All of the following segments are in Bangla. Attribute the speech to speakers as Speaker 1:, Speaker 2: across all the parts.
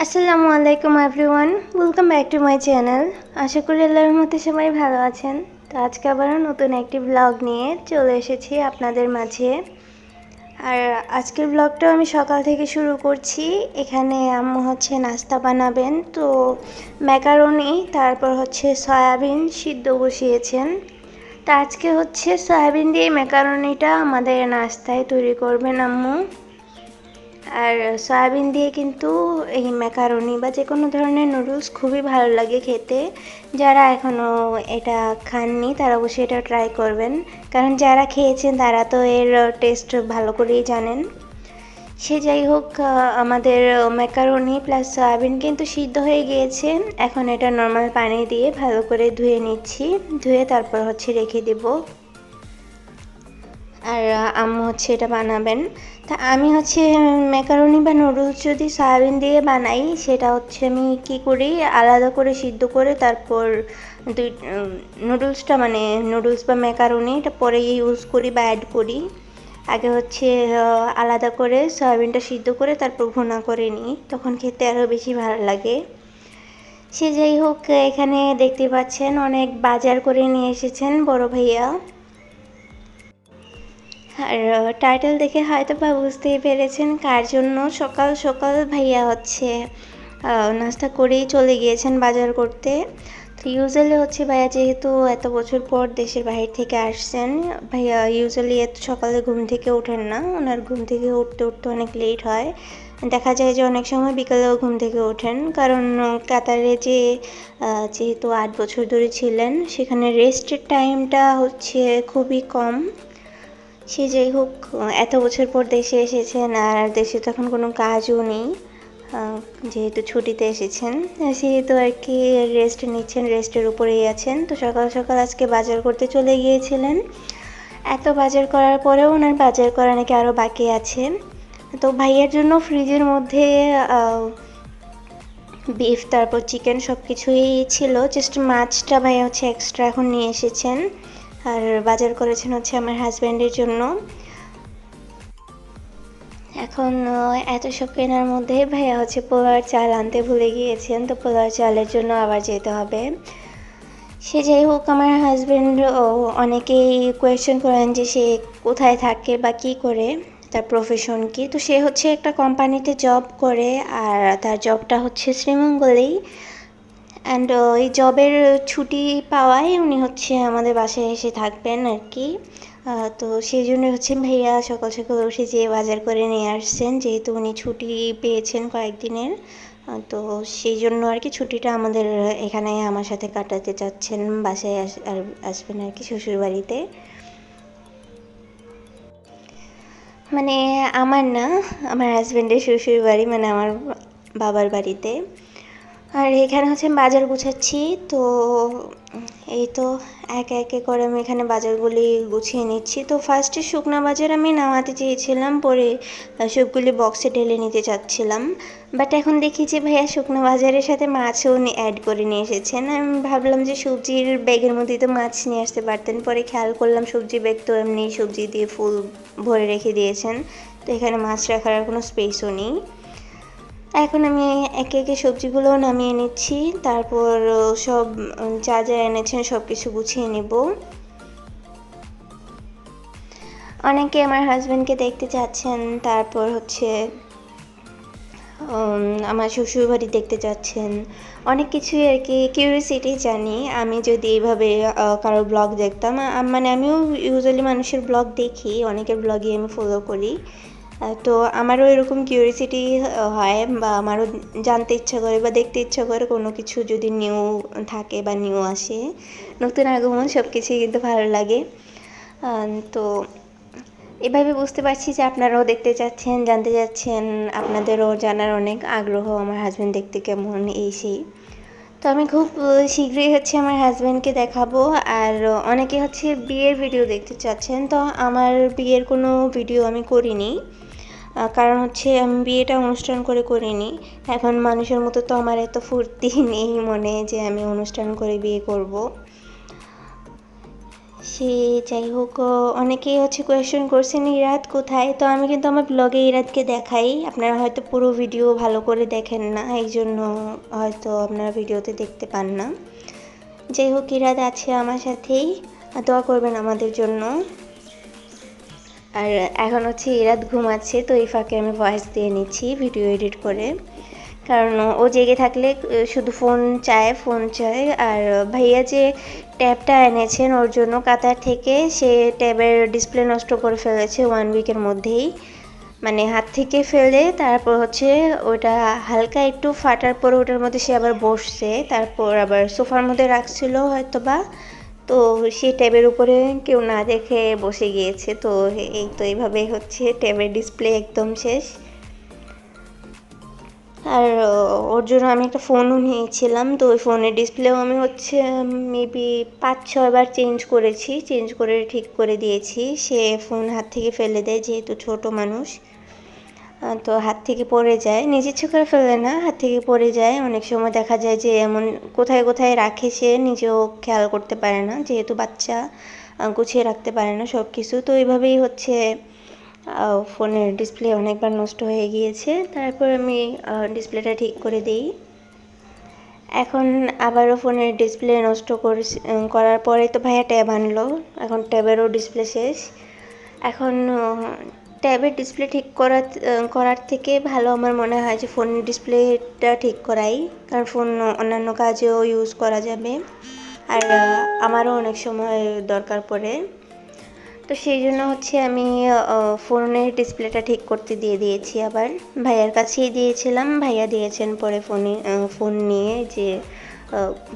Speaker 1: আসসালামু আলাইকুম everyone, welcome back to my channel. আশা করি আল্লাহর মতো সবাই ভালো আছেন। তো আজকে আবারও নতুন একটি ব্লগ নিয়ে চলে এসেছি আপনাদের মাঝে। আর আজকের ব্লগটাও আমি সকাল থেকে শুরু করছি। এখানে আম্মু হচ্ছে নাস্তা বানাবেন, তো ম্যাকারনি তারপর হচ্ছে সয়াবিন সিদ্ধ বসিয়েছেন। তো আজকে হচ্ছে সয়াবিন দিয়ে ম্যাকারনিটা আমাদের নাস্তায় তৈরি করবেন আম্মু। আর সয়াবিন দিয়ে কিন্তু এই ম্যাকারনি বা যে কোনো ধরনের নুডলস খুবই ভালো লাগে খেতে। যারা এখনও এটা খাননি তারা অবশ্যই এটা ট্রাই করবেন, কারণ যারা খেয়েছেন তারা তো এর টেস্ট ভালো করেই জানেন। সে যাই হোক, আমাদের ম্যাকারনি প্লাস সয়াবিন কিন্তু সিদ্ধ হয়ে গিয়েছে। এখন এটা নর্মাল পানি দিয়ে ভালো করে ধুয়ে নিচ্ছি, ধুয়ে তারপর হচ্ছে রেখে দেবো। আর আম্মু হচ্ছে এটা বানাবেন। তা আমি হচ্ছে ম্যাকারনি বা নুডলস যদি সয়াবিন দিয়ে বানাই, সেটা হচ্ছে আমি কি করি, আলাদা করে সিদ্ধ করে তারপর দুই নুডলসটা মানে নুডলস বা ম্যাকারনি এটা পরে ইউজ করি বা অ্যাড করি। আগে হচ্ছে আলাদা করে সয়াবিনটা সিদ্ধ করে তারপর ভুনা করে নিই, তখন খেতে আরও বেশি ভালো লাগে। সে যাই হোক, এখানে দেখতে পাচ্ছেন অনেক বাজার করে নিয়ে এসেছেন বড় ভাইয়া। আর টাইটেল দেখে হয়তো বা বুঝতেই পেরেছেন কার জন্য সকাল সকাল ভাইয়া হচ্ছে নাস্তা করেই চলে গিয়েছেন বাজার করতে। তো ইউজুয়ালি হচ্ছে ভাইয়া যেহেতু এত বছর পর দেশের বাইরে থেকে আসছেন, ভাইয়া ইউজুয়ালি এত সকালে ঘুম থেকে ওঠেন না। ওনার ঘুম থেকে উঠতে উঠতে অনেক লেট হয়। দেখা যায় যে অনেক সময় বিকালেও ঘুম থেকে ওঠেন, কারণ কাতারে যেহেতু 8 বছর ধরে ছিলেন, সেখানে রেস্টের টাইমটা হচ্ছে খুবই কম। সে যাই হোক, এত বছর পর দেশে এসেছেন আর দেশে তখন কোনো কাজও নেই, যেহেতু ছুটিতে এসেছেন সেহেতু আর কি রেস্ট নিচ্ছেন, রেস্টের উপরেই আছেন। তো সকাল সকাল আজকে বাজার করতে চলে গিয়েছিলেন। এত বাজার করার পরেও ওনার বাজার করা নাকি আরও বাকি আছে। তো ভাইয়ার জন্য ফ্রিজের মধ্যে বিফ তারপর চিকেন সব কিছুই ছিল, জাস্ট মাছটা ভাইয়া হচ্ছে এক্সট্রা এখন নিয়ে এসেছেন। আর বাজার করেছেন হচ্ছে আমার হাজব্যান্ডের জন্য। এখন এত সব কেনার মধ্যে ভাইয়া হচ্ছে পোলাওয়ের চাল আনতে ভুলে গিয়েছেন, তো পোলাওয়ের চালের জন্য আবার যেতে হবে। সে যাই হোক, আমার হাজব্যান্ড অনেকেই কোয়েশ্চেন করেন যে সে কোথায় থাকে বা কী করে, তার প্রফেশন কি। তো সে হচ্ছে একটা কোম্পানিতে জব করে, আর তার জবটা হচ্ছে শ্রীমঙ্গলেই। অ্যান্ড ওই জবের ছুটি পাওয়ায় উনি হচ্ছে আমাদের বাসায় এসে থাকবেন আর কি। তো সেই জন্য হচ্ছে ভাইয়া সকাল সকাল উঠে যেয়ে বাজার করে নিয়ে আসছেন, যেহেতু উনি ছুটি পেয়েছেন কয়েকদিনের। তো সেই জন্য আর কি ছুটিটা আমাদের এখানে আমার সাথে কাটাতে চাচ্ছেন, বাসায় আসবেন আর কি শ্বশুরবাড়িতে। মানে আমার না, আমার হাজব্যান্ডের শ্বশুরবাড়ি, মানে আমার বাবার বাড়িতে। আর এখানে হচ্ছে আমি বাজার গুছাচ্ছি। তো এই তো একে একে করে আমি এখানে বাজারগুলি গুছিয়ে নিচ্ছি। তো ফার্স্টে শুকনা বাজার আমি নামাতে চেয়েছিলাম, পরে সবগুলি বক্সে ঢেলে নিতে চাচ্ছিলাম। বাট এখন দেখি যে ভাইয়া শুকনো বাজারের সাথে মাছও অ্যাড করে নিয়ে এসেছেন। আমি ভাবলাম যে সবজির ব্যাগের মধ্যেই তো মাছ নিয়ে আসতে পারতেন, পরে খেয়াল করলাম সবজি ব্যাগ তো এমনি সবজি দিয়ে ফুল ভরে রেখে দিয়েছেন, তো এখানে মাছ রাখার আর কোনো স্পেসও নেই। এখন আমি একে একে সবজিগুলো নামিয়ে নিচ্ছি, তারপর সব যা যা এনেছেন সব কিছু গুছিয়ে নেব। অনেকে আমার হাজব্যান্ডকে দেখতে চাচ্ছেন, তারপর হচ্ছে আমার শ্বশুরবাড়ি দেখতে চাচ্ছেন, অনেক কিছুই আর কি কিউরিওসিটি জানি। আমি যদি এইভাবে কারোর ব্লগ দেখতাম, মানে আমিও ইউজুয়ালি মানুষের ব্লগ দেখি, অনেকের ব্লগই আমি ফলো করি। তো আমারও এরকম কিউরিওসিটি হয়, বা আমারও জানতে ইচ্ছা করে বা দেখতে ইচ্ছা করে কোনো কিছু যদি নিউ থাকে বা নিউ আসে, নতুন আগমন সব কিছুই কিন্তু ভালো লাগে। তো এভাবে বুঝতে পারছি যে আপনারাও দেখতে চাচ্ছেন, জানতে চাচ্ছেন, আপনাদেরও জানার অনেক আগ্রহ আমার হাজব্যান্ড দেখতে কেমন, এই সেই। তো আমি খুব শীঘ্রই হচ্ছে আমার হাজব্যান্ডকে দেখাবো। আর অনেকে হচ্ছে বিয়ের ভিডিও দেখতে চাচ্ছেন, তো আমার বিয়ের কোনো ভিডিও আমি করিনি, কারণ হচ্ছে আমি বিয়েটা অনুষ্ঠান করে করিনি। এখন মানুষের মতো তো আমার এত ফুর্তি নেই মনে যে আমি অনুষ্ঠান করে বিয়ে করব। সে যাই হোক, অনেকেই হচ্ছে কোয়েশ্চেন করছেন ইরাত কোথায়। তো আমি কিন্তু আমার ব্লগে ইরাতকে দেখাই, আপনারা হয়তো পুরো ভিডিও ভালো করে দেখেন না, এই জন্য হয়তো আপনারা ভিডিওতে দেখতে পান না। যাই হোক, ইরাত আছে আমার সাথেই, দোয়া করবেন আমাদের জন্য। আর এখন হচ্ছে ইরাত ঘুমাচ্ছে, তো এই ফাঁকে আমি ভয়েস দিয়ে নিচ্ছি ভিডিও এডিট করে, কারণ ও জেগে থাকলে শুধু ফোন চায়। আর ভাইয়া যে ট্যাবটা এনেছেন ওর জন্য কাতার থেকে, সে ট্যাবের ডিসপ্লে নষ্ট করে ফেলেছে 1 উইকের মধ্যেই। মানে হাত থেকে ফেলে তারপর হচ্ছে ওটা হালকা একটু ফাটার পরে ওটার মধ্যে সে আবার বসছে, তারপর আবার সোফার মধ্যে রাখছিল হয়তো বা, তো সে ট্যাবের উপরে কেউ না দেখে বসে গিয়েছে। তো এই তো এইভাবে হচ্ছে ট্যাবের ডিসপ্লে একদম শেষ। আর ওর জন্য আমি একটা ফোনও নিয়েছিলাম, তো ওই ফোনের ডিসপ্লেও আমি হচ্ছে মেবি 5-6 বার চেঞ্জ করে ঠিক করে দিয়েছি। সে ফোন হাত থেকে ফেলে দেয়, যেহেতু ছোট মানুষ, তো হাত থেকে পড়ে যায়, নিজে ইচ্ছে করে ফেলে না, হাত থেকে পড়ে যায়। অনেক সময় দেখা যায় যে এমন কোথায় রাখে সে নিজেও খেয়াল করতে পারে না, যেহেতু বাচ্চা গুছিয়ে রাখতে পারে না সব কিছু। তো এইভাবেই হচ্ছে ফোনের ডিসপ্লে অনেকবার নষ্ট হয়ে গিয়েছে, তারপর আমি ডিসপ্লেটা ঠিক করে দিই। এখন আবারও ফোনের ডিসপ্লে নষ্ট করার পরে তো ভাইয়া ট্যাব আনলো, এখন ট্যাবেরও ডিসপ্লে শেষ। এখন ট্যাবের ডিসপ্লে ঠিক করার থেকে ভালো আমার মনে হয় যে ফোনের ডিসপ্লেটা ঠিক করাই, কারণ ফোন অন্যান্য কাজেও ইউজ করা যাবে, আর আমারও অনেক সময় দরকার পড়ে। তো সেই জন্য হচ্ছে আমি ফোনের ডিসপ্লেটা ঠিক করতে দিয়ে দিয়েছি, আবার ভাইয়ার কাছেই দিয়েছিলাম, ভাইয়া দিয়েছেন পরে ফোন নিয়ে যে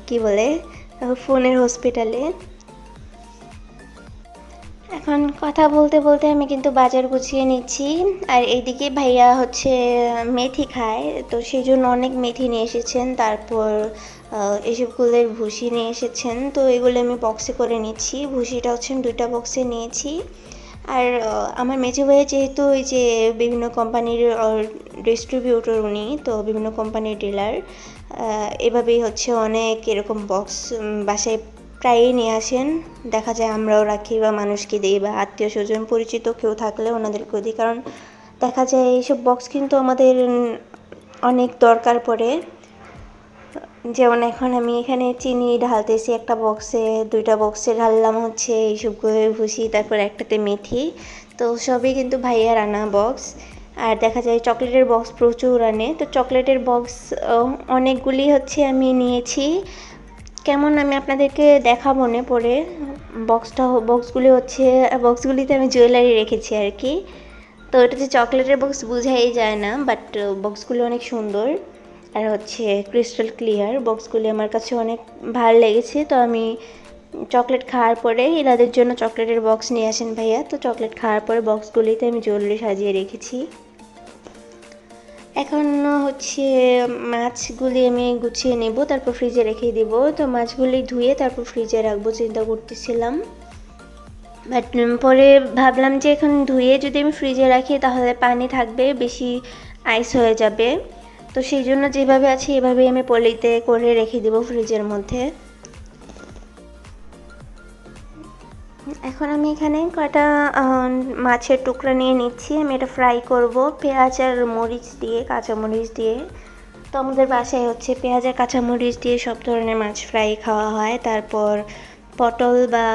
Speaker 1: কি বলে ফোনের হসপিটালে। এখন কথা বলতে বলতে আমি কিন্তু বাজার গুছিয়ে নিচ্ছি, আর এইদিকে ভাইয়া হচ্ছে মেথি খায়, তো সেই জন্য অনেক মেথি নিয়ে এসেছেন, তারপর এসবগুলোর ভুসি নিয়ে এসেছেন, তো এগুলো আমি বক্সে করে নিচ্ছি। ভুসিটা হচ্ছে আমি 2টা বক্সে নিয়েছি। আর আমার মেজো ভাইয়া যেহেতু ওই যে বিভিন্ন কোম্পানির ডিস্ট্রিবিউটর উনি, তো বিভিন্ন কোম্পানির ডিলার, এভাবেই হচ্ছে অনেক এরকম বক্স বাসায় প্রায়ই নিয়ে আসেন। দেখা যায় আমরাও রাখি বা মানুষকে দিই, বা আত্মীয় স্বজন পরিচিত কেউ থাকলে ওনাদেরকেও দিই, কারণ দেখা যায় এইসব বক্স কিন্তু আমাদের অনেক দরকার পড়ে। যেমন এখন আমি এখানে চিনি ঢালতেছি একটা বক্সে, 2টা বক্সে ঢাললাম হচ্ছে এইসবগুলো ভুসি, তারপর একটাতে মেথি। তো সবই কিন্তু ভাইয়ার আনা বক্স। আর দেখা যায় চকলেটের বক্স প্রচুর আনে, তো চকলেটের বক্স অনেকগুলি হচ্ছে আমি নিয়েছি। কেমন আমি আপনাদেরকে দেখাবো না পরে। বক্সগুলিতে আমি জুয়েলারি রেখেছি আর কি। তো এটা যে চকলেটের বক্স বোঝাই যায় না, বাট বক্সগুলি অনেক সুন্দর আর হচ্ছে ক্রিস্টাল ক্লিয়ার। বক্সগুলি আমার কাছে অনেক ভালো লেগেছে, তো আমি চকলেট খাওয়ার পরে এনাদের জন্য চকলেটের বক্স নিয়ে আসেন ভাইয়া, তো চকলেট খাওয়ার পরে বক্সগুলিতে আমি জুয়েলারি সাজিয়ে রেখেছি। এখন হচ্ছে মাছগুলি আমি গুছিয়ে নেব, তারপর ফ্রিজে রেখে দেব। তো মাছগুলি ধুয়ে তারপর ফ্রিজে রাখবো চিন্তা করতেছিলাম, বাট পরে ভাবলাম যে এখন ধুয়ে যদি আমি ফ্রিজে রাখি তাহলে পানি থাকবে, বেশি আইস হয়ে যাবে। তো সেই জন্য যেভাবে আছে এভাবেই আমি পলিতে করে রেখে দেবো ফ্রিজের মধ্যে। এখন আমি এখানে কয়টা মাছের টুকরা নিয়ে নিচ্ছি, আমি এটা ফ্রাই করব পেঁয়াজ আর মরিচ দিয়ে, কাঁচামরিচ দিয়ে। তো আমাদের বাসায় হচ্ছে পেঁয়াজ আর কাঁচামরিচ দিয়ে সব ধরনের মাছ ফ্রাই খাওয়া হয়। তারপর পটল বা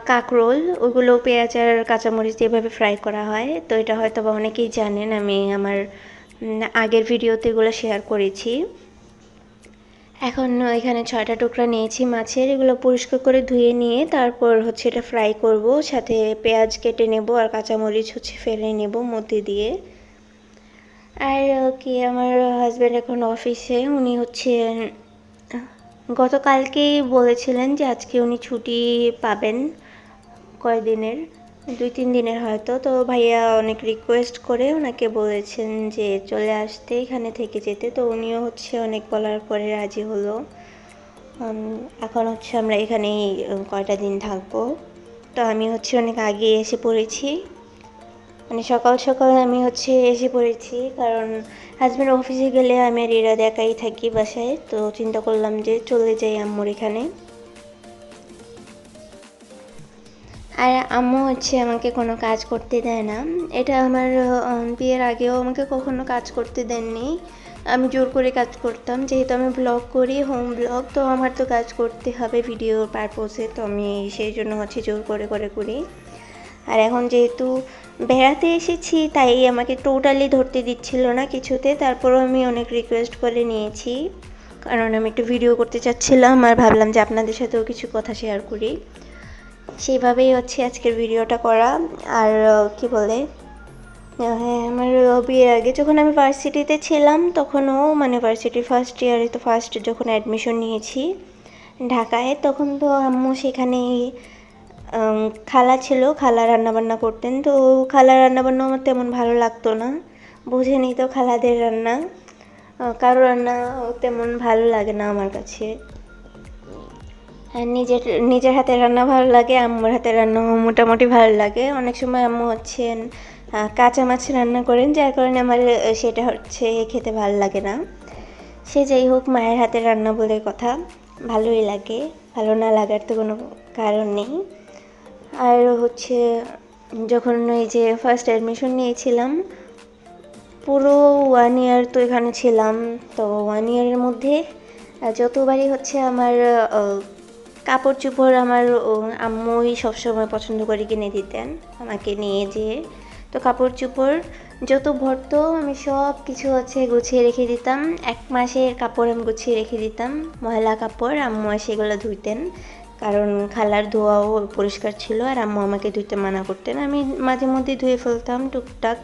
Speaker 1: কাঁকরোল, ওগুলো পেঁয়াজ আর কাঁচামরিচ দিয়ে এভাবে ফ্রাই করা হয়। তো এটা হয়তো বা অনেকেই জানেন, আমি আমার আগের ভিডিওতে এগুলো শেয়ার করেছি। এখন এখানে 6টা টুকরা নিয়েছি মাছের, এগুলো পরিষ্কার করে ধুয়ে নিয়ে তারপর হচ্ছে এটা ফ্রাই করব, সাথে পেঁয়াজ কেটে নেব আর কাঁচামরিচ হচ্ছে ফেলে নেব মধ্যে দিয়ে। আর কি আমার হাজব্যান্ড এখন অফিসে, উনি হচ্ছে গতকালকেই বলেছিলেন যে আজকে উনি ছুটি পাবেন কয়দিনের, 2-3 দিনের হয়তো। তো ভাইয়া অনেক রিকোয়েস্ট করে ওনাকে বলেছেন যে চলে আসতে, এখানে থেকে যেতে, তো উনিও হচ্ছে অনেক বলার পরে রাজি হলো। এখন হচ্ছে আমরা এখানেই কয়টা দিন থাকবো। তো আমি হচ্ছে অনেক আগে এসে পড়েছি, মানে সকাল সকাল আমি হচ্ছে এসে পড়েছি, কারণ হাজব্যান্ড অফিসে গেলে আমি আর ইরাদ একাই থাকি বাসায়। তো চিন্তা করলাম যে চলে যাই আম্মুর এখানে। আর আম্মু হচ্ছে আমাকে কোনো কাজ করতে দেয় না। এটা আমার বিয়ের আগেও আমাকে কখনো কাজ করতে দেননি। আমি জোর করে কাজ করতাম, যেহেতু আমি ব্লগ করি, হোম ব্লগ, তো আমার তো কাজ করতে হবে ভিডিও পারপোসে, তো আমি সেই জন্য হচ্ছে জোর করে করি। আর এখন যেহেতু বেড়াতে এসেছি তাই আমাকে টোটালি ধরতে দিচ্ছিল না কিছুতে, তারপরও আমি অনেক রিকোয়েস্ট করে নিয়েছি, কারণ আমি একটু ভিডিও করতে চাচ্ছিলাম আর ভাবলাম যে আপনাদের সাথেও কিছু কথা শেয়ার করি। সেইভাবেই হচ্ছে আজকের ভিডিওটা করা। আর কি বলে, হ্যাঁ, আমার বিয়ের আগে যখন আমি ভার্সিটিতে ছিলাম তখনও, মানে ভার্সিটির ফার্স্ট ইয়ারে, তো ফার্স্ট যখন অ্যাডমিশন নিয়েছি ঢাকায়, তখন তো আম্মু সেখানেই খালা ছিল, খালা রান্নাবান্না করতেন। তো খালা রান্নাবান্না আমার তেমন ভালো লাগতো না, বুঝেনি তো খালাদের রান্না, কারো রান্না তেমন ভালো লাগে না আমার কাছে। আর নিজের হাতের রান্না ভালো লাগে, আম্মুর হাতের রান্না মোটামুটি ভালো লাগে। অনেক সময় আম্মু হচ্ছেন কাঁচা মাছ রান্না করেন, যার কারণে আমার সেটা হচ্ছে খেতে ভালো লাগে না। সে যাই হোক, মায়ের হাতের রান্না বলে কথা, ভালোই লাগে, ভালো না লাগার তো কোনো কারণ নেই। আর হচ্ছে যখন এই যে ফার্স্ট অ্যাডমিশন নিয়েছিলাম, পুরো 1 ইয়ার তো এখানে ছিলাম। তো 1 ইয়ারের মধ্যে যতবারই হচ্ছে আমার কাপড় চোপড় আমার আম্মুই সবসময় পছন্দ করে কিনে দিতেন আমাকে নিয়ে যেয়ে। তো কাপড় চোপড় যত ভরতো আমি সব কিছু হচ্ছে গুছিয়ে রেখে দিতাম। 1 মাসের কাপড় আমি গুছিয়ে রেখে দিতাম, ময়লা কাপড়। আম্মু সেগুলো ধুইতেন, কারণ খালার ধোয়াও পরিষ্কার ছিল আর আম্মু আমাকে ধুইতে মানা করতেন। আমি মাঝে মধ্যে ধুয়ে ফেলতাম টুকটাক,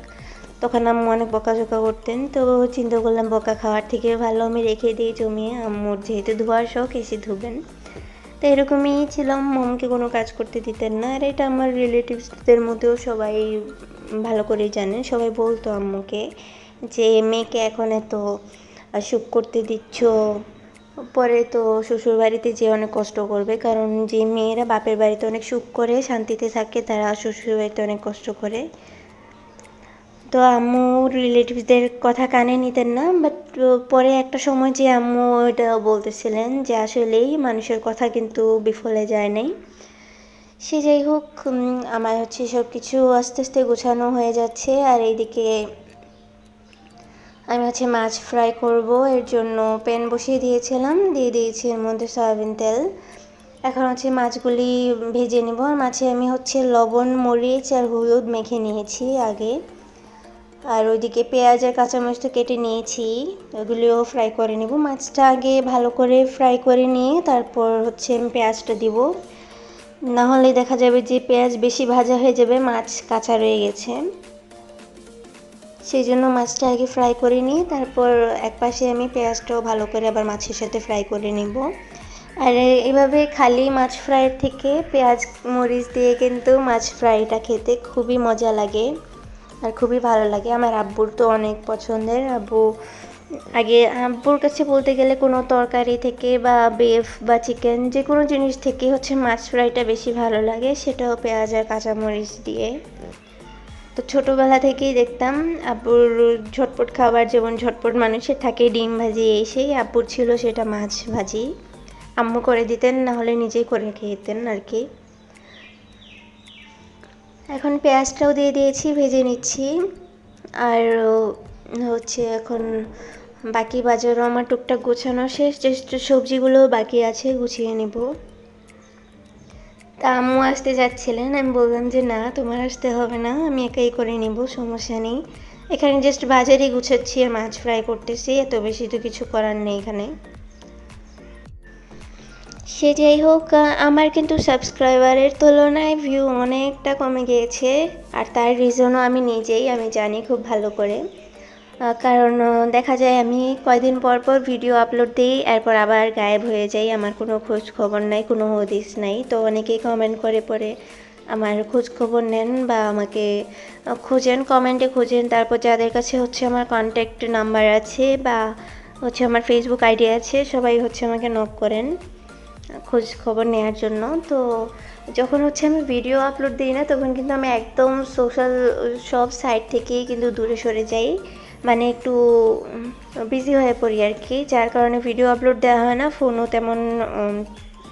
Speaker 1: তখন আম্মু অনেক বকাঝকা করতেন। তো চিন্তা করলাম বকা খাওয়ার থেকে ভালো আমি রেখে দিই জমিয়ে, আম্মুর যেহেতু ধোয়ার শখ এসে ধুবেন। তো এরকমই ছিলাম, মমকে কোনো কাজ করতে দিতেন না। আর এটা আমার রিলেটিভসদের মধ্যেও সবাই ভালো করেই জানেন, সবাই বলতো আম্মুকে যে মেয়েকে এখন এত সুখ করতে দিচ্ছ, পরে তো শ্বশুর বাড়িতে যেয়ে অনেক কষ্ট করবে। কারণ যে মেয়েরা বাপের বাড়িতে অনেক সুখ করে শান্তিতে থাকে, তারা শ্বশুর বাড়িতে অনেক কষ্ট করে। তো আম্মু রিলেটিভসদের কথা কানে নিতেন না, বাট পরে একটা সময় যে আম্মু এটা বলতেছিলেন যে আসলেই মানুষের কথা কিন্তু বিফলে যায় নাই। সে যাই হোক, আমার হচ্ছে সব কিছু আস্তে আস্তে গোছানো হয়ে যাচ্ছে। আর এইদিকে আমি হচ্ছে মাছ ফ্রাই করব, এর জন্য প্যান বসিয়ে দিয়েছিলাম, দিয়ে দিয়েছি এর মধ্যে সয়াবিন তেল। এখন হচ্ছে মাছগুলি ভেজে নেব। আর মাছে আমি হচ্ছে লবণ, মরিচ আর হলুদ মেখে নিয়েছি আগে। আর ওইদিকে পেঁয়াজ আর কাঁচামরিচ তো কেটে নিয়েছি, ওগুলিও ফ্রাই করে নেব। মাছটা আগে ভালো করে ফ্রাই করে নিয়ে তারপর হচ্ছে আমি পেঁয়াজটা দিব, না হলে দেখা যাবে যে পেঁয়াজ বেশি ভাজা হয়ে যাবে, মাছ কাঁচা রয়ে গেছে। সেই জন্য মাছটা আগে ফ্রাই করে নিয়ে তারপর একপাশে আমি পেঁয়াজটাও ভালো করে আবার মাছের সাথে ফ্রাই করে নিব। আর এইভাবে খালি মাছ ফ্রাইয়ের থেকে পেঁয়াজ মরিচ দিয়ে কিন্তু মাছ ফ্রাইটা খেতে খুবই মজা লাগে আর খুবই ভালো লাগে। আমার আব্বুর তো অনেক পছন্দের। আব্বুর কাছে বলতে গেলে কোনো তরকারি থেকে বা বেফ বা চিকেন যে কোনো জিনিস থেকে হচ্ছে মাছ ফ্রাইটা বেশি ভালো লাগে, সেটাও পেঁয়াজ আর কাঁচামরিচ দিয়ে। তো ছোটোবেলা থেকেই দেখতাম আব্বুর ঝটপট খাবার, যেমন ঝটপট মানুষের থাকে ডিম ভাজি, সেই আব্বুর ছিল সেটা মাছ ভাজি। আম্মু করে দিতেন, না হলে নিজেই করে খেতেন আর কি। এখন পেঁয়াজটাও দিয়ে দিয়েছি, ভেজে নিচ্ছি। আর হচ্ছে এখন বাকি বাজারও আমার টুকটাক গোছানো শেষ, জাস্ট সবজিগুলো বাকি আছে, গুছিয়ে নেব। তা আম্মু আসতে যাচ্ছিলেন, আমি বললাম যে না, তোমার আসতে হবে না, আমি একাই করে নিব, সমস্যা নেই। এখানে জাস্ট বাজারই গুছাচ্ছি আর মাছ ফ্রাই করতেছি, এত বেশি তো কিছু করার নেই এখানে। সে যাই হোক, আমার কিন্তু সাবস্ক্রাইবারের তুলনায় ভিউ অনেকটা কমে গিয়েছে। আর তার রিজনও আমি নিজেই জানি খুব ভালো করে। কারণ দেখা যায় আমি কয়দিন পর পর ভিডিও আপলোড দিই, এরপর আবার গায়েব হয়ে যাই, আমার কোনো খোঁজ খবর নাই, কোনো হদিস নাই। তো অনেকেই কমেন্ট করে পরে আমার খোঁজ খবর নেন বা আমাকে খোঁজেন, কমেন্টে খোঁজেন। তারপর যাদের কাছে হচ্ছে আমার কন্ট্যাক্ট নাম্বার আছে বা হচ্ছে আমার ফেসবুক আইডি আছে, সবাই হচ্ছে আমাকে নক করেন খোঁজ খবর নেওয়ার জন্য। তো যখন হচ্ছে আমি ভিডিও আপলোড দিই না, তখন কিন্তু আমি একদম সোশ্যাল সব সাইট থেকেই কিন্তু দূরে সরে যাই, মানে একটু বিজি হয়ে পড়ি আর কি, যার কারণে ভিডিও আপলোড দেওয়া হয় না, ফোনও তেমন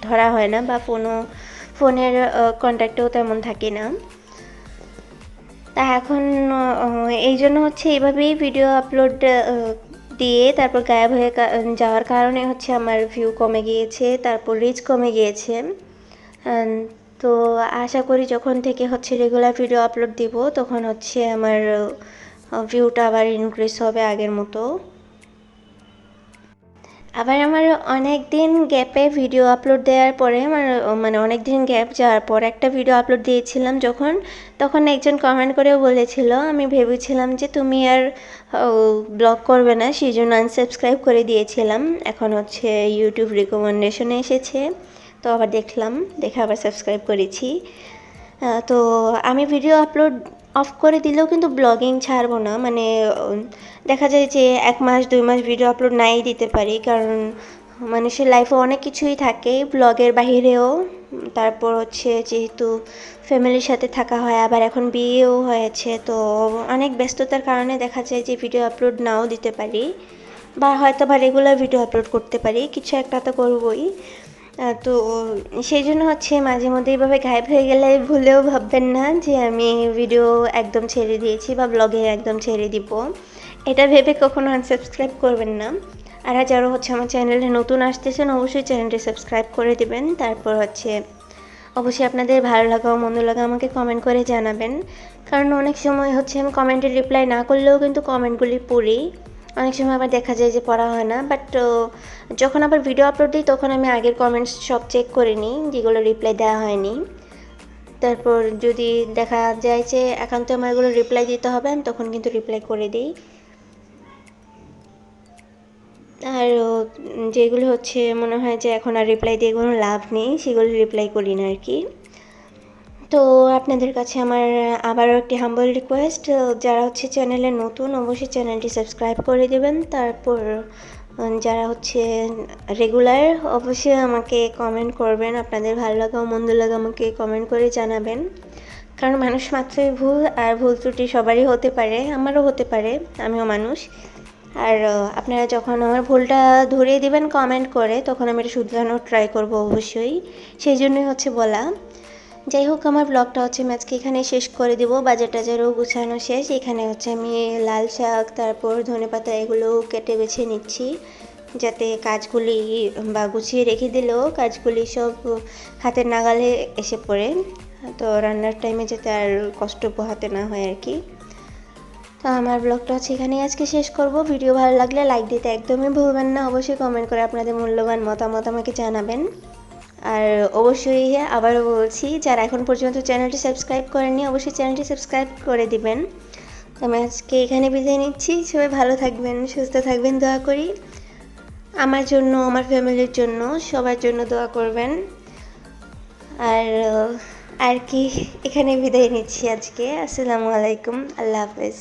Speaker 1: ধরা হয় না বা ফোনের কন্ট্যাক্টেও তেমন থাকি না। তা এখন এই জন্য হচ্ছে এইভাবেই ভিডিও আপলোড দিয়ে তারপর গায়েব হয়ে যাওয়ার কারণে হচ্ছে আমার ভিউ কমে গিয়েছে, তারপর রিচ কমে গিয়েছে। তো আশা করি যখন থেকে হচ্ছে রেগুলার ভিডিও আপলোড দিব তখন হচ্ছে আমার ভিউটা আবার ইনক্রিজ হবে আগের মতো। আবার আমার অনেক দিন গ্যাপে ভিডিও আপলোড দেওয়ার পরে মানে অনেক দিন গ্যাপ যাওয়ার পর একটা ভিডিও আপলোড দিয়েছিলাম তখন একজন কমেন্ট করেও বলেছিল, আমি ভেবেছিলাম যে তুমি আর ব্লগ করবে না, সেই জন্য আনসাবস্ক্রাইব করে দিয়েছিলাম। এখন হচ্ছে ইউটিউব রিকমেন্ডেশনে এসেছে, তো আবার দেখে আবার সাবস্ক্রাইব করেছি। তো আমি ভিডিও আপলোড অফ করে দিলেও কিন্তু ব্লগিং ছাড়বো না, মানে দেখা যায় যে 1 মাস 2 মাস ভিডিও আপলোড নাই দিতে পারি, কারণ মানুষের লাইফে অনেক কিছুই থাকে ব্লগের বাহিরেও। তারপর হচ্ছে যেহেতু ফ্যামিলির সাথে থাকা হয়, আবার এখন বিয়েও হয়েছে, তো অনেক ব্যস্ততার কারণে দেখা যায় যে ভিডিও আপলোড নাও দিতে পারি, বা হয়তো বা রেগুলার ভিডিও আপলোড করতে পারি, কিছু একটা তো করবই। তো সেই জন্য হচ্ছে মাঝে মধ্যে এইভাবে গায়েব হয়ে গেলে ভুলেও ভাববেন না যে আমি ভিডিও একদম ছেড়ে দিয়েছি বা ব্লগে একদম ছেড়ে দিব, এটা ভেবে কখনো আনসাবস্ক্রাইব করবেন না। আর যারা হচ্ছে আমার চ্যানেলে নতুন আসতেছেন অবশ্যই চ্যানেলটি সাবস্ক্রাইব করে দিবেন। তারপর হচ্ছে অবশ্যই আপনাদের ভালো লাগা ও মন্দ লাগা আমাকে কমেন্ট করে জানাবেন, কারণ অনেক সময় হচ্ছে আমি কমেন্টের রিপ্লাই না করলেও কিন্তু কমেন্টগুলি পড়ি, অনেক সময় আবার দেখা যায় যে পড়া হয় না। বাট যখন আবার ভিডিও আপলোড দিই তখন আমি আগের কমেন্টস সব চেক করে নিই যেগুলো রিপ্লাই দেওয়া হয়নি। তারপর যদি দেখা যায় যে একান্ত আমার এগুলো রিপ্লাই দিতে হবে, আমি তখন কিন্তু রিপ্লাই করে দিই। আর যেগুলো হচ্ছে মনে হয় যে এখন আর রিপ্লাই দিয়ে কোনো লাভ নেই, সেগুলো রিপ্লাই করি না আর কি। তো আপনাদের কাছে আমার আবারও একটি হাম্বল রিকোয়েস্ট, যারা হচ্ছে চ্যানেলে নতুন অবশ্যই চ্যানেলটি সাবস্ক্রাইব করে দেবেন। তারপর যারা হচ্ছে রেগুলার অবশ্যই আমাকে কমেন্ট করবেন, আপনাদের ভালো লাগা ও মন্দ লাগা আমাকে কমেন্ট করে জানাবেন, কারণ মানুষ মাত্রই ভুল, আর ভুল ত্রুটি সবারই হতে পারে, আমারও হতে পারে, আমিও মানুষ। আর আপনারা যখন আমার ভুলটা ধরিয়ে দিবেন কমেন্ট করে, তখন আমি এটা শুধরানোর ট্রাই করব অবশ্যই, সেই জন্যই হচ্ছে বলা। যাই হোক, আমার ব্লগটা হচ্ছে আমি আজকে এখানে শেষ করে দেবো, বাজার টাজারও গুছানো শেষ। এখানে হচ্ছে আমি লাল শাক তারপর ধনেপাতা এগুলো কেটে বেছে নিচ্ছি, যাতে কাজগুলি বা গুছিয়ে রেখে দিলেও কাজগুলি সব হাতের নাগালে এসে পড়ে, তো রান্নার টাইমে যাতে আর কষ্ট পোহাতে না হয় আর কি। তো আমার ব্লগটা হচ্ছে এখানেই আজকে শেষ করব। ভিডিও ভালো লাগলে লাইক দিতে একদমই ভুলবেন না, অবশ্যই কমেন্ট করে আপনাদের মূল্যবান মতামত আমাকে জানাবেন। আর অবশ্যই আবারও বলছি, যারা এখন পর্যন্ত চ্যানেলটি সাবস্ক্রাইব করেননি অবশ্যই চ্যানেলটি সাবস্ক্রাইব করে দিবেন। তো আমি আজকে এখানে বিদায় নিচ্ছি, সবাই ভালো থাকবেন, সুস্থ থাকবেন, দোয়া করি আমার জন্য, আমার ফ্যামিলির জন্য, সবার জন্য দোয়া করবেন। আর কি এখানে বিদায় নিচ্ছি আজকে। আসসালামু আলাইকুম, আল্লাহ হাফেজ।